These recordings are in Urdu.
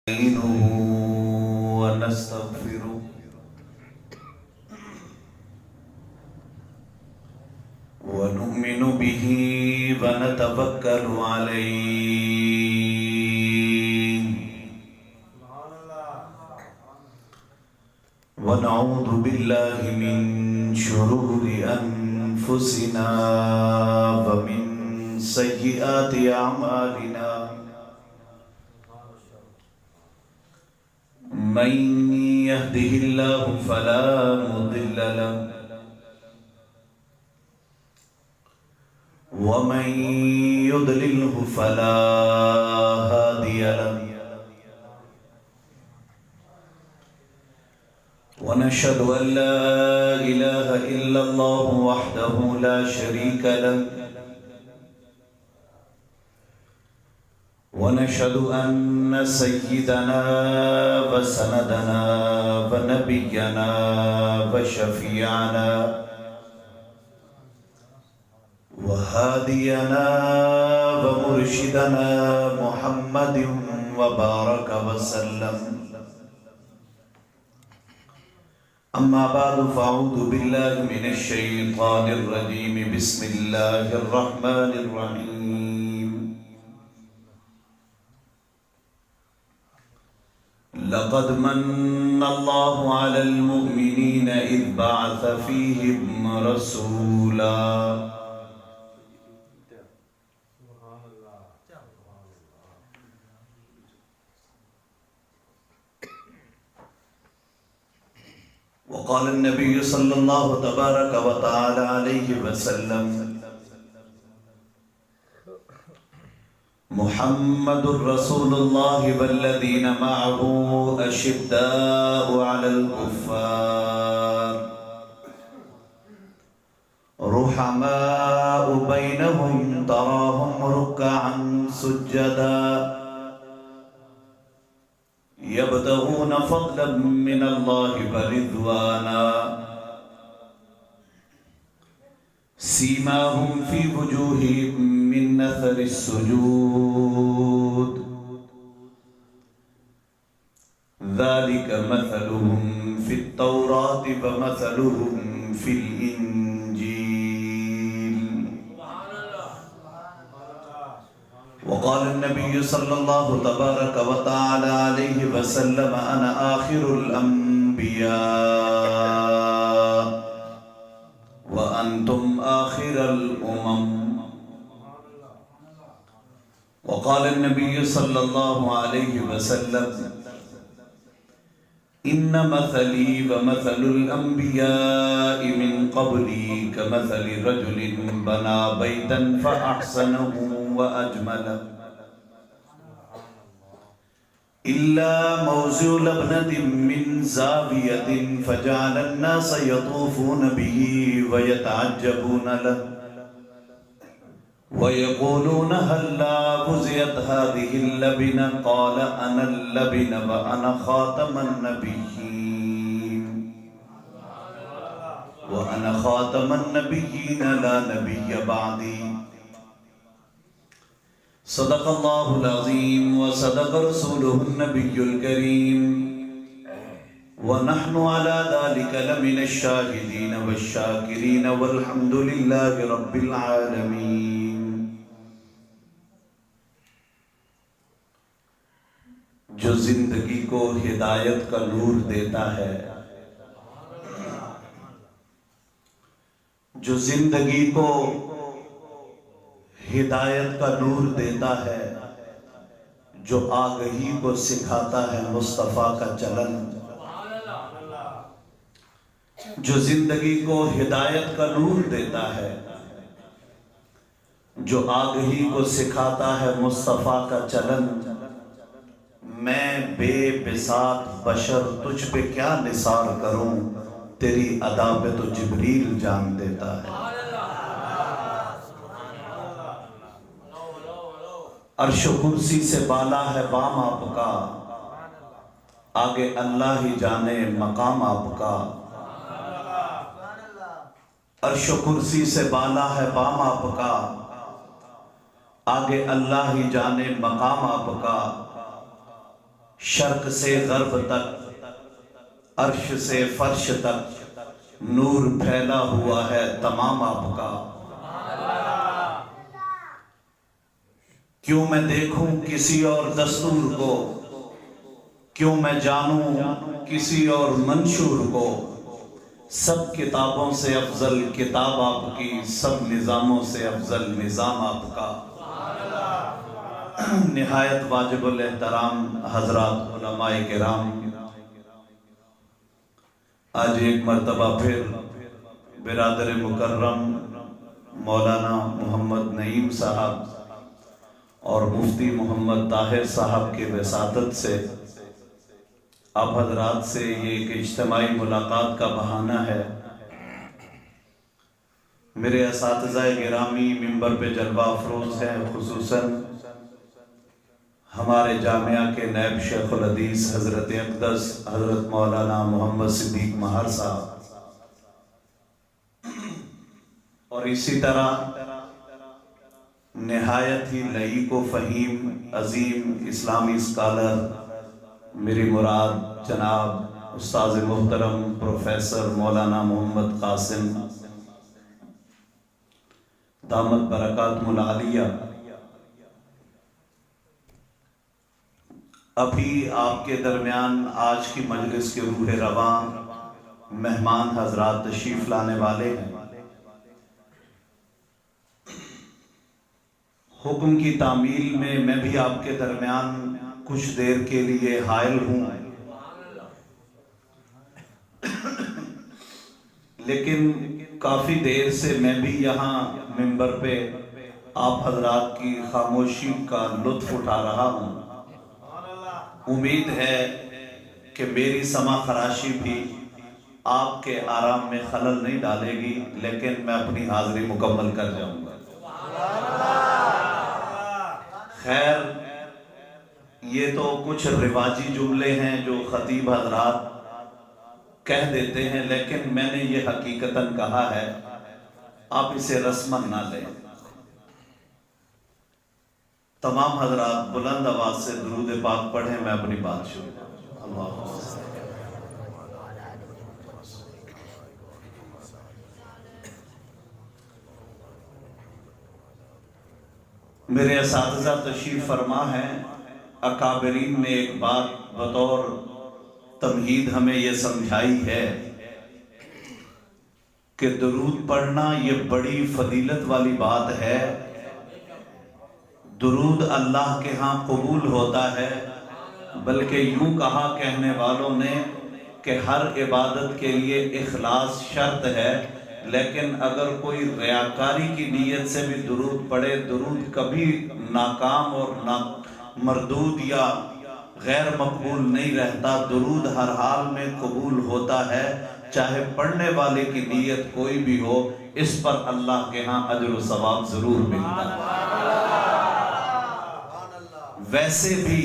نستعينه ونستغفره ونؤمن به ونتوكل عليه ونعوذ بالله من شرور أنفسنا ومن سيئات أعمالنا من يهده الله فلا مضل له ومن يضلله فلا هادي له ونشهد أن لا إله إلا الله وحده لا شريك له ونشهد أن سيدنا وسندنا ونبينا وشفيعنا وهادينا ومرشدنا محمد وبارك وسلم. أما بعد فأعوذ بالله من الشيطان الرجيم. بسم الله الرحمن الرحيم. لقد من الله على المؤمنين إذ بعث فيهم رسولا وقال النبي صلى الله تبارك وتعالى عليه وسلم محمد رسول الله والذين معه أشداء على الكفار رحماء بينهم تراهم ركعا سجدا يبتغون فضلا من الله ورضوانا سيماهم في وجوههم من أثر السجود ذلك مثلهم في التوراة ومثلهم في الإنجيل. وقال النبي صلى الله تبارك وتعالى عليه وسلم أنا آخر الأنبياء وأنتم آخر الأمم. وقال النبي صلى الله عليه وسلم إن مثلي ومثل الأنبياء من قبلي كمثل رجل بنى بيتا فأحسنه وأجمله إلا موضع لبنة من زاوية فجعل الناس يطوفون به ويتعجبون له ويقولون هلا بزيت هذه اللبنة قال أنا اللبنة وأنا خاتم النبيين وأنا خاتم النبيين لا نبي بعدي. صدق الله العظيم وصدق رسوله النبي الكريم ونحن على ذلك لمن الشاهدين والشاكرين والحمد لله رب العالمين. جو زندگی کو ہدایت کا نور دیتا ہے، جو زندگی کو ہدایت کا نور دیتا ہے، جو آگہی کو سکھاتا ہے مصطفیٰ کا چلن، جو زندگی کو ہدایت کا نور دیتا ہے، جو آگہی کو سکھاتا ہے مصطفیٰ کا چلن، میں بے بساط بشر تجھ پہ کیا نثار کروں، تیری ادا پہ تو جبریل جان دیتا ہے. عرش و کرسی سے بالا ہے بام آپ کا، آگے اللہ ہی جانے مقام آپ کا. عرش و کرسی سے بالا ہے بام آپ کا، آگے اللہ ہی جانے مقام آپ کا. شرق سے غرب تک، عرش سے فرش تک نور پھیلا ہوا ہے تمام آپ کا۔ کیوں میں دیکھوں کسی اور دستور کو، کیوں میں جانوں کسی اور منشور کو، سب کتابوں سے افضل کتاب آپ کی، سب نظاموں سے افضل نظام آپ کا۔ نہایت واجب الاحترام حضرات علماء کرام، آج ایک مرتبہ پھر برادر مکرم مولانا محمد نعیم صاحب اور مفتی محمد طاہر صاحب کے وساطت سے آپ حضرات سے یہ ایک اجتماعی ملاقات کا بہانہ ہے۔ میرے اساتذہ گرامی ممبر پہ جلوہ افروز ہیں، خصوصاً ہمارے جامعہ کے نائب شیخ الحدیث حضرت اقدس حضرت مولانا محمد صدیق مہر صاحب، اور اسی طرح نہایت ہی لعیق و فہیم عظیم اسلامی اسکالر میری مراد جناب استاذ محترم پروفیسر مولانا محمد قاسم دامت برکاتہ العالیہ، ابھی آپ کے درمیان آج کی مجلس کے روح رواں مہمان حضرات تشریف لانے والے ہیں۔ حکم کی تعمیل میں میں بھی آپ کے درمیان کچھ دیر کے لیے حائل ہوں، لیکن کافی دیر سے میں بھی یہاں ممبر پہ آپ حضرات کی خاموشی کا لطف اٹھا رہا ہوں۔ امید ہے کہ میری سمع خراشی بھی آپ کے آرام میں خلل نہیں ڈالے گی، لیکن میں اپنی حاضری مکمل کر جاؤں گا۔ خیر، یہ تو کچھ رواجی جملے ہیں جو خطیب حضرات کہہ دیتے ہیں، لیکن میں نے یہ حقیقتاً کہا ہے، آپ اسے رسماً نہ لیں۔ تمام حضرات بلند آواز سے درود پاک پڑھیں، میں اپنی بات شروع کروں۔ اللہ میرے اساتذہ تشریف فرما ہیں، اکابرین نے ایک بات بطور تمہید ہمیں یہ سمجھائی ہے کہ درود پڑھنا یہ بڑی فضیلت والی بات ہے۔ درود اللہ کے ہاں قبول ہوتا ہے، بلکہ یوں کہا کہنے والوں نے کہ ہر عبادت کے لیے اخلاص شرط ہے، لیکن اگر کوئی ریاکاری کی نیت سے بھی درود پڑھے، درود کبھی ناکام اور مردود یا غیر مقبول نہیں رہتا، درود ہر حال میں قبول ہوتا ہے، چاہے پڑھنے والے کی نیت کوئی بھی ہو، اس پر اللہ کے ہاں اجر و ثواب ضرور ملتا ہے۔ ویسے بھی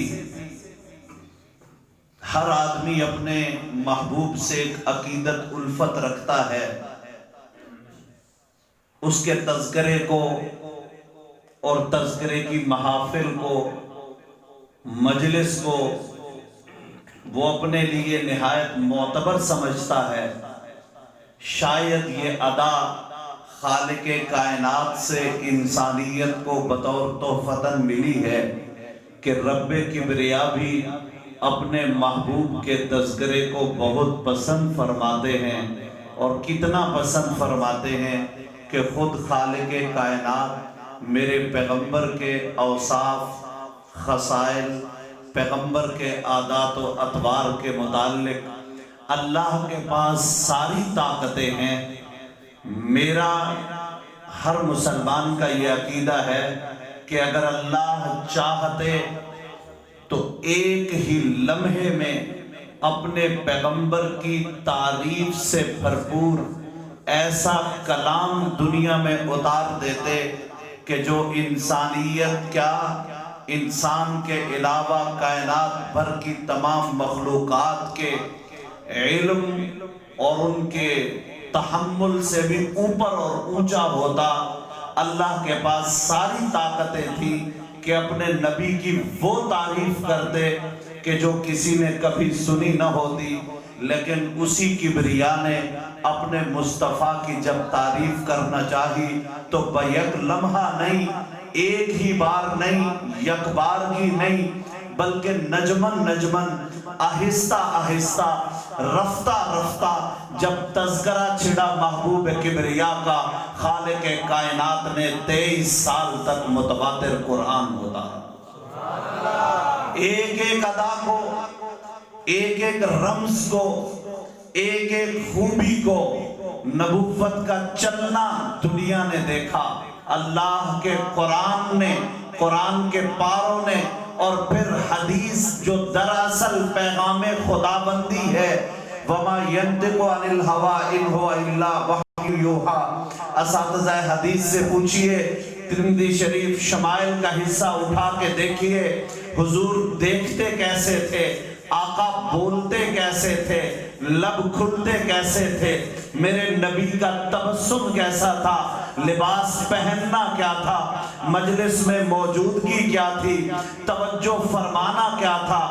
ہر آدمی اپنے محبوب سے ایک عقیدت الفت رکھتا ہے، اس کے تذکرے کو اور تذکرے کی محافل کو، مجلس کو وہ اپنے لیے نہایت معتبر سمجھتا ہے۔ شاید یہ ادا خالق کائنات سے انسانیت کو بطور تحفتاً ملی ہے کہ رب کبریا بھی اپنے محبوب کے تذکرے کو بہت پسند فرماتے ہیں، اور کتنا پسند فرماتے ہیں کہ خود خالق کائنات میرے پیغمبر کے اوصاف، خصائل، پیغمبر کے عادات و اطوار کے متعلق اللہ کے پاس ساری طاقتیں ہیں۔ میرا ہر مسلمان کا یہ عقیدہ ہے کہ اگر اللہ چاہتے تو ایک ہی لمحے میں اپنے پیغمبر کی تعریف سے بھرپور ایسا کلام دنیا میں اتار دیتے کہ جو انسانیت کیا، انسان کے علاوہ کائنات بھر کی تمام مخلوقات کے علم اور ان کے تحمل سے بھی اوپر اور اونچا ہوتا۔ اللہ کے پاس ساری طاقتیں تھیں کہ اپنے نبی کی وہ تعریف کرتے کہ جو کسی نے کبھی سنی نہ ہوتی، لیکن اسی کبریا نے اپنے مصطفیٰ کی جب تعریف کرنا چاہی تو بیک لمحہ نہیں، ایک ہی بار نہیں، یک بار کی نہیں، بلکہ نجمن نجمن، آہستہ آہستہ، رفتہ رفتہ، جب تذکرہ چھڑا محبوب کبریا کا، خالق کائنات نے 23 سال تک متواتر قرآن ہوتا ہے۔ ایک ایک ادا کو، ایک ایک رمز کو، ایک ایک خوبی کو، نبوت کا چلنا دنیا نے دیکھا، اللہ کے قرآن نے، قرآن کے پاروں نے، اور پھر حدیث جو دراصل پیغام خدا بندی ہے، وَمَا يَنْطِقُ عَنِ الْهَوَىٰ إِنْ هُوَ إِلَّا وَحْيٌ يُوحَىٰ۔ اساتذہ حدیث سے پوچھئے، ترمذی شریف شمائل کا حصہ اٹھا کے دیکھئے، حضور دیکھتے کیسے تھے، آقا بولتے کیسے تھے، لب کھلتے کیسے تھے، میرے نبی کا تبسم کیسا تھا، لباس پہننا کیا تھا، مجلس میں موجودگی کیا تھی، توجہ فرمانا کیا تھا،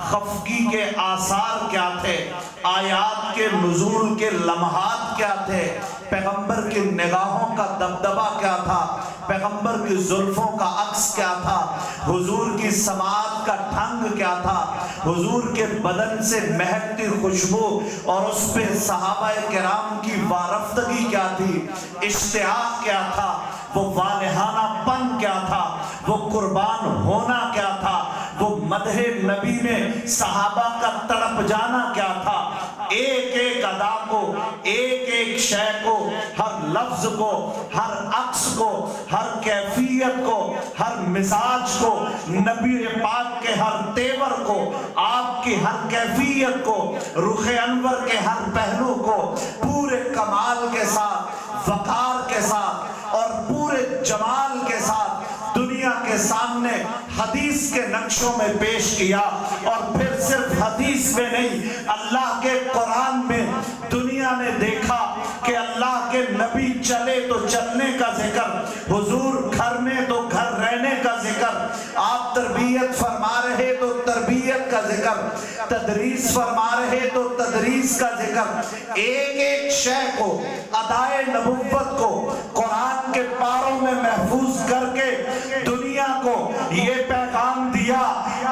خفگی کے آثار کیا تھے، آیات کے نزول کے لمحات کیا تھے، پیغمبر کی نگاہوں کا دبدبہ کیا تھا، پیغمبر کی زلفوں کا عکس کیا تھا، حضور کی سماعت کا ڈھنگ کیا تھا، حضور کے بدن سے مہکتی خوشبو اور اس پہ صحابہ کرام کی وارفتگی کیا تھی، اشتیاق کیا تھا، وہ والہانہ پن کیا تھا، وہ قربان ہونا کیا تھا، وہ مدح نبی میں صحابہ کا تڑپ جانا کیا تھا، ایک ایک ادا کو، ایک ایک شے کو، ہر لفظ کو، ہر عکس کو، ہر کیفیت کو، ہر مزاج کو، نبی پاک کے ہر تیور کو، آپ کی ہر کیفیت کو، رخ انور کے ہر پہلو کو پورے کمال کے ساتھ، وقار کے ساتھ اور پورے جمال کے ساتھ دنیا کے سامنے حدیث کے نقشوں میں پیش کیا، اور پھر صرف حدیث میں نہیں، اللہ کے قرآن میں دنیا نے دیکھا کہ اللہ کے نبی چلے تو چلنے کا ذکر، حضور گھر میں تو گھر رہنے کا ذکر، آپ تربیت فرما رہے تو تربیت کا ذکر، تدریس فرما رہے تو تدریس کا ذکر، ایک ایک شے کو، ادائے نبوت کو قرآن کے پاروں میں محفوظ کر کے دنیا کو یہ پیغام دیا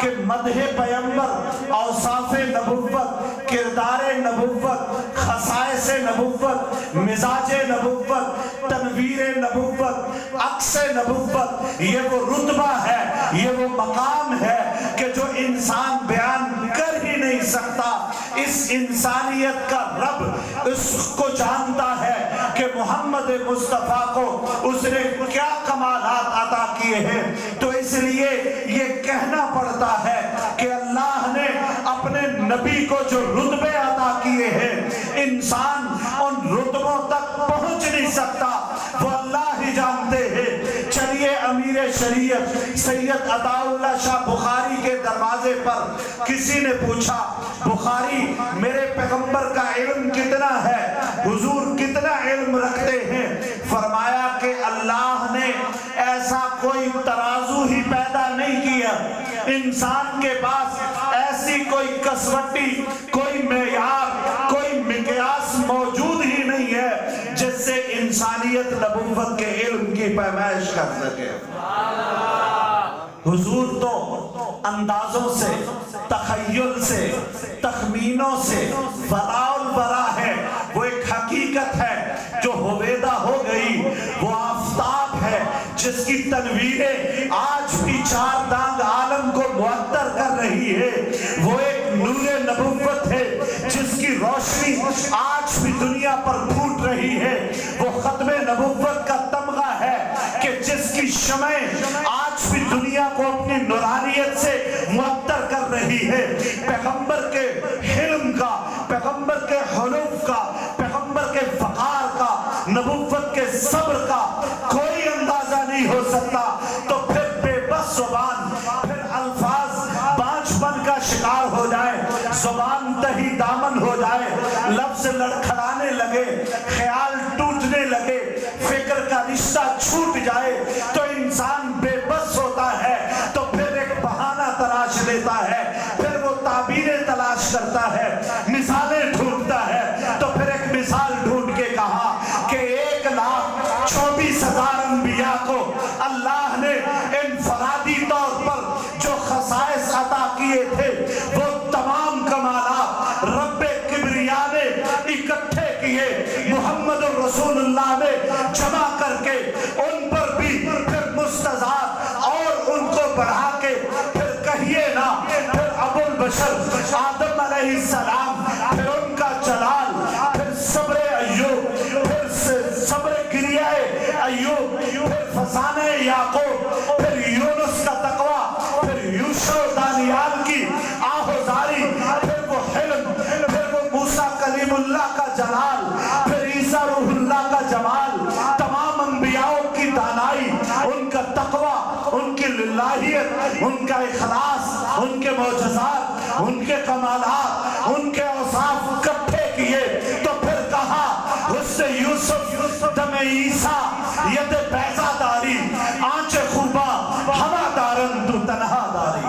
کہ مدح پیغمبر، اوصاف نبوت، کردار نبوت، خصائص نبوت، مزاج نبوت، تنویر نبوت، عکس نبوت، یہ وہ رتبہ ہے، یہ وہ مقام ہے کہ جو انسان بیان کر ہی نہیں سکتا۔ اس انسانیت کا رب اس کو جانتا ہے کہ محمد مصطفیٰ کو اس نے کیا کمالات عطا کیے ہیں، تو اس لیے یہ کہنا پڑتا ہے کہ اللہ نے اپنے نبی کو جو رتبے عطا کیے ہیں، انسان ان رتبوں تک پہنچ نہیں سکتا، وہ اللہ ہی جانتے ہیں۔ چلیے امیر شریعت سید عطا اللہ شاہ بخاری کے دروازے پر کسی نے پوچھا، بخاری میرے پیغمبر کا علم کتنا ہے، حضور کتنا علم رکھتے ہیں؟ فرمایا کہ اللہ نے ایسا کوئی ترازو ہی پیدا نہیں کیا، انسان کے پاس ایسی کوئی کسوٹی، کوئی معیار، کوئی مقیاس موجود ہی نہیں ہے جس سے انسانیت نبوت کے علم کی پیمائش کر سکے۔ حضور تو اندازوں سے، تخیل سے، تخمینوں سے وراء الورا ہے، وہ ایک حقیقت ہے جو ہویدہ ہو گئی، وہ آفتاب ہے جس کی تنویریں آج بھی چار دانگ عالم کو معطر کر رہی ہے، وہ ایک نور نبوت ہے جس کی روشنی آج بھی دنیا پر پھوٹ رہی ہے، وہ ختم نبوت کا تمغہ ہے کہ جس کی شمع آج بھی دنیا کو اپنی نورانیت سے معطر کر رہی ہے۔ پیغمبر کے حلم کا، پیغمبر کے حلوف کا، پیغمبر کے وقار کا، نبوت کے صبر کا کوئی اندازہ نہیں ہو سکتا، تو پھر بے بس زبان، پھر الفاظ بانجھ بن کا شکار ہو جائے، زبان تہی دامن ہو جائے، لفظ لڑکھڑانے لگے، خیال ٹوٹنے لگے، فکر کا رشتہ چھوٹ جائے تو انسان بے بس ہوتا ہے، تو پھر ایک بہانہ تراش لیتا ہے، پھر وہ تلاش کرتا ہے، مثالیں ڈھونڈتا ہے، تو پھر ایک مثال ڈھونڈ کے کہا کہ 1,24,000 انبیاء کو اللہ نے انفرادی طور پر جو خصائص عطا کیے تھے وہ تمام کمالات رب کبریا نے اکٹھے کیے، محمد الرسول اللہ نے جمع کر کے ان پر بھی پھر مستضاف اور ان کو بڑھا کے پھر کہیے نا، پھر ابو البشر آدم علیہ السلام، پھر ان کا جلال، پھر صبر ایوب، پھر صبر گریہ ایوب، پھر فسانہ یعقوب، پھر یونس کا تقوی، پھر یوشع دانیال کی آہوزاری، پھر وہ حلم، پھر وہ موسیٰ کلیم اللہ کا جلال، پھر عیسیٰ روح اللہ کا جمال، تمام انبیاءوں کی دانائی، ان کا تقوی، ان کی للہیت، ان کا اخلاص، ان کے معجزات، ان کے کمالات، ان کے اوصاف اکٹھے کیے، تو پھر کہا حسن یوسف دم عیسیٰ ید بیضا داری، آنچ خوبا ہوا دارن تو تنہا داری۔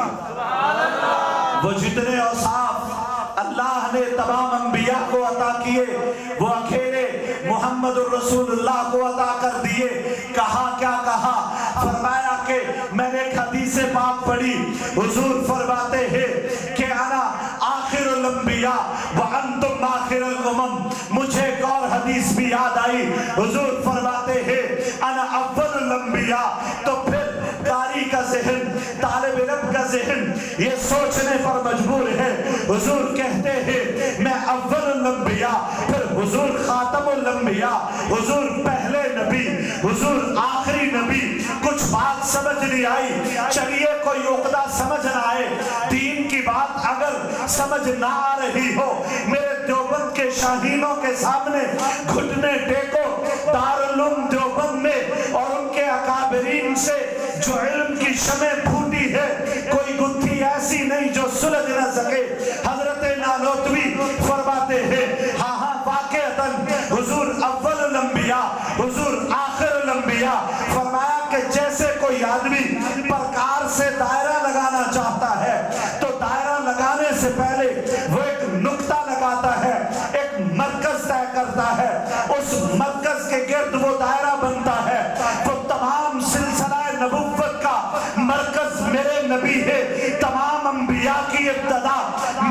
وہ جتنے اوصاف اللہ نے تمام انبیاء کو عطا کیے وہ اکیلے محمد الرسول اللہ کو عطا کر دیے۔ کہا کیا کہا؟ فرمایا کہ میں نے ایک حدیث پاک پڑھی، حضور فرماتے ہیں کہ انا آخر الانبیاء وانتم آخر الامم۔ مجھے ایک اور حدیث بھی یاد آئی، حضور فرماتے ہیں انا اول الانبیاء۔ تو پھر قاری کا ذہن، طالب علم کا ذہن یہ سوچنے پر مجبور ہے، حضور کہتے ہیں میں اول الانبیاء، پھر حضور خاتم الانبیاء، حضور پہلے نبی، حضور آخری نبی۔ کچھ بات سمجھ نہیں آئی، چلیے کوئی عقدہ سمجھ نہ آئے، دین کی بات اگر سمجھ نہ آ رہی ہو، میرے دیوبند کے شاہینوں کے سامنے گھٹنے ٹیکو، دارالعلوم دیوبند میں اور ان کے اکابرین سے جو علم کی شمع پھوٹی ہے، کوئی گتھی ایسی نہیں جو سلجھ نہ سکے۔ حضرت نانوتوی فرماتے ہیں ہاں ہاں واقعتاً حضور اول الانبیاء، حضور آخر الانبیاء۔ فرمایا کہ جیسے کوئی آدمی پرکار سے دائرہ لگانا چاہتا ہے تو دائرہ لگانے سے پہلے وہ ایک نقطہ لگاتا ہے، ایک مرکز طے کرتا ہے، اس مرکز کے گرد وہ دائرہ بنتا ہے۔ وہ تمام سلسلہ نبوت کا مرکز میرے نبی ہے، تمام انبیاء کی ابتدا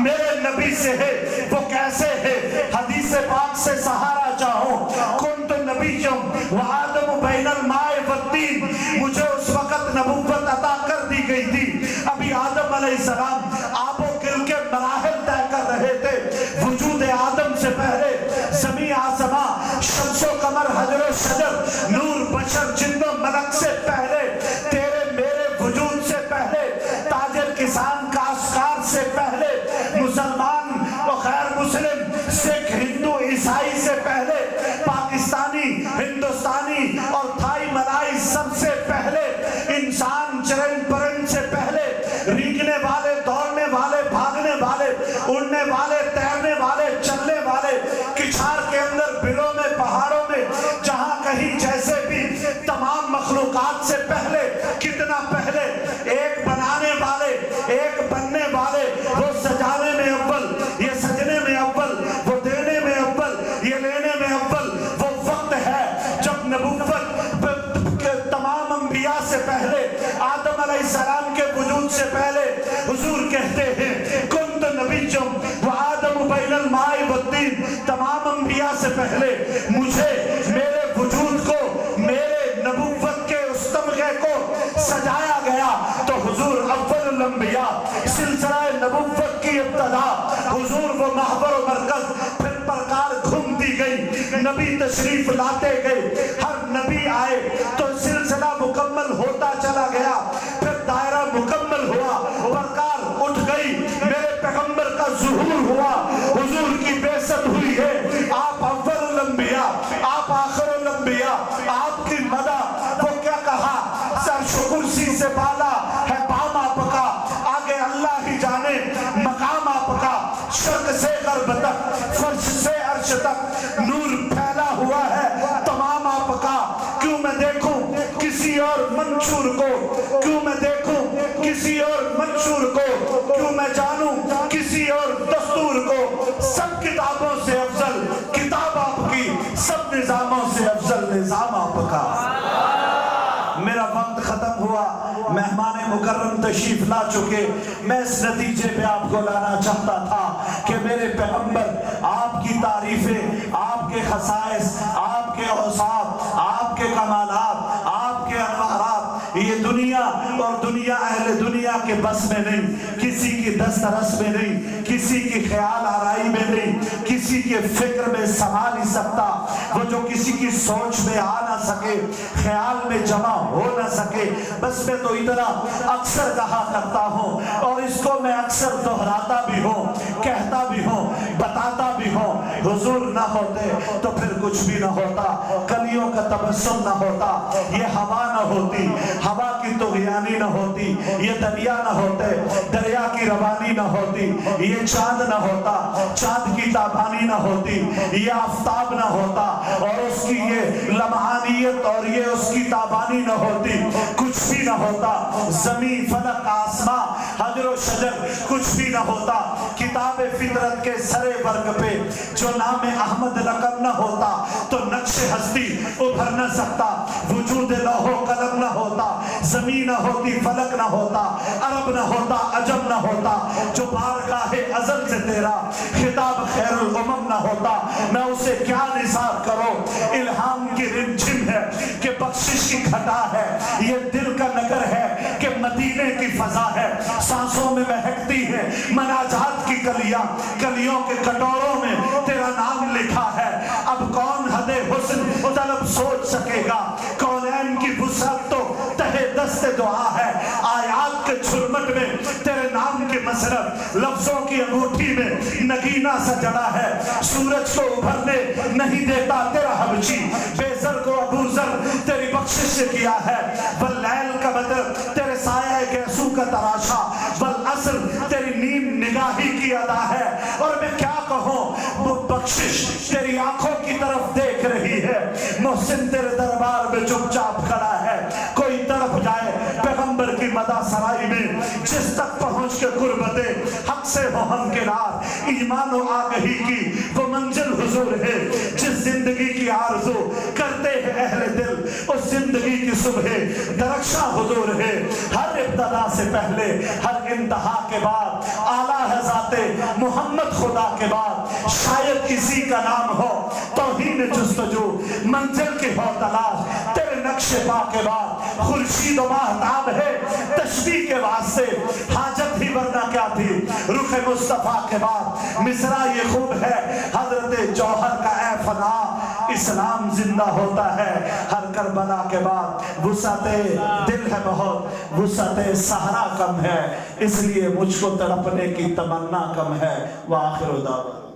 میرے نبی سے ہے۔ وہ کیسے ہے؟ حدیث پاک سے سہارا چاہو، کنت نبیّم وآدم بین الماء والطین۔ مجھے اس وقت نبوت عطا کر دی گئی تھی، ابھی آدم علیہ السلام آب و گل کے مراحل طے کر رہے تھے۔ وجود آدم سے پہلے زمین آسمان، شمس و قمر، حجر و شجر، نور بشر، جن و ملک سے پہلے، تیرے میرے وجود سے پہلے، تاجر کسان کاشتکار سے پہلے، مسلمان و غیر مسلم، سکھ ہندو عیسائی سے پہلے، پاکستانی ہندوستانی اور تھائی ملائی سب سے پہلے، انسان چرند پرند سے پہلے، ریگنے والے، دوڑنے والے، بھاگنے والے، اڑنے والے، تیرنے والے، چلنے والے، کچھار کے اندر، بلوں میں، پہاڑوں میں، جہاں کہیں جیسے بھی، تمام مخلوقات سے پہلے، کتنا پہلے، ایک بنانے والے، ایک بننے والے، وہ سجانے میں اول، یہ سجنے میں اول، وہ دینے میں اول، یہ لینے میں اول۔ وہ وقت ہے جب نبوت تمام انبیاء سے پہلے، آدم علیہ السلام کے وجود سے پہلے، حضور کہتے ہیں کنت نبیّم وآدم بین الماء والطین۔ تمام انبیاء سے پہلے مجھے میرے وجود کو، میرے نبوت کے اس تمغے کو سجایا گیا، تو حضور اول الانبیاء، سلسلہ نبوت کی ابتدا، حضور وہ محور و مرکز، پھر پرکار گھومتی گئی، نبی تشریف لاتے گئے، ہر نبی آئے تو سلسلہ مکمل ہوتا چلا گیا، پھر دائرہ مکمل ہوا، پرکار اٹھ گئی، میرے پیغمبر کا ظہور ہوا، حضور کی بعثت ہوئی ہے۔ آپ اول الانبیاء، آپ آخر الانبیاء، آپ کی مدح، وہ کیا کہا؟ عرش و کرسی سے بالا ہے بام آپ کا، آگے اللہ ہی جانے مقام آپ کا، شرق سے غرب تک، فرش سے عرش تک، نور پھیلا ہوا ہے تمام آپ کا۔ کیوں میں دیکھوں کسی اور منشور کو، کیوں میں دیکھوں کسی اور منشور کو، کیوں میں جانوں کسی اور مکرم تشریف لا چکے. میں اس نتیجے پہ آپ کو لانا چاہتا تھا کہ میرے پیغمبر آپ کی تعریفیں، آپ کے خصائص، آپ کے اوصاف، آپ کے کمالات، آپ کے انوارات، یہ دنیا اور دنیا اہل دنیا کے بس میں نہیں، کسی کی دسترس میں نہیں، کسی کی خیال آرائی میں نہیں، کسی کے فکر میں سما نہیں سکتا. وہ جو کسی کی سوچ میں آ نہ سکے، خیال میں جمع ہو نہ سکے. بس میں تو اتنا اکثر کہا کرتا ہوں اور اس کو میں اکثر دہراتا بھی ہوں، کہتا بھی ہوں، بتاتا بھی ہوں. حضور نہ ہوتے تو پھر کچھ بھی نہ ہوتا، کلیوں کا تبسم نہ ہوتا، یہ ہوا نہ ہوتی، ہوا کی طغیانی نہ ہوتی، یہ دریا نہ ہوتے، دریا کی روانی نہ ہوتی، یہ چاند نہ ہوتا، چاند کی تابانی نہ ہوتی، یہ آفتاب نہ ہوتا اور اس کی یہ لمحانیت اور یہ اس کی تابانی نہ ہوتی، کچھ بھی نہ ہوتا. زمین، فلک، آسمان، حجر و شجر کچھ بھی نہ ہوتا. کتاب فطرت کے سرے ورگ پہ جو نام احمد رقم نہ ہوتا تو نقش ہستی ابھر نہ سکتا. وجود لوح و قلم نہ ہوتا، زمین نہ ہوتی، فلک نہ ہوتا، عرب نہ ہوتا، عجم نہ ہوتا. جو بارگاہ ازل سے تیرا خطاب خیر الامم نہ ہوتا، میں اسے کیا نثار کروں. الہام کی رمجھم ہے کہ بخشش کی گھٹا ہے، یہ دل کا نگر ہے کہ مدینے کی فضا ہے. سانسوں میں مہکتی ہے مناجات کی کلیاں، کلیوں کے کٹوروں میں تیرا نام لکھا ہے. اب کون حد حسن طلب سوچ سکے گا، کونین کی وسعت تو تہے دست دعا ہے. آیات کے جھرمٹ میں تیرے نام کے مسرت، لفظوں کی انگوٹھی میں نگینہ سا جڑا ہے. سورج کو ابھرنے نہیں دیتا تیرا حبشی، بے زر کو ابو ذر تیری بخشش سے کیا ہے. واللیل کا بدر تیرے سایہ گیسو کا تراشا، والعصر تیری نیم نگاہی کی ادا ہے. اور میں کیا کہوں، وہ بخشش تیری آنکھوں کی طرف دیکھ رہی ہے. محسن تیرے دربار میں چپ چاپ کھڑا ہے. کوئی طرف جائے پیغمبر کی مدح سرائی میں، جس تک پہنچ کے قربت حق سے ہو ہمکنار. ایمان و آگہی کی وہ منزل حضور ہے، جس زندگی کی آرزو کرتے ہیں اہل دل، اس زندگی کی صبح درخشاں حضور ہے. ہر ابتدا سے پہلے، ہر انتہا کے بعد اعلیٰ ہے ذات محمد خدا کے بعد. شاید کسی کا نام ہو توہین جستجو، منزل کی ہو تلاش. تیرے نقش پا کے بعد خورشید و ماہتاب ہے تشبیہ کے واسطے، حاجت ہی ورنہ کیا تھی. رخ مصطفیٰ کے بعد مصرع یہ خوب ہے، حضرت جوہر کا اے فنا اسلام زندہ ہوتا ہے. ہر کربلا کے بعد وسعت دل ہے بہت، وسعت صحرا کم ہے، اس لیے مجھ کو تڑپنے کی تمنا کم ہے. وآخر دعوانا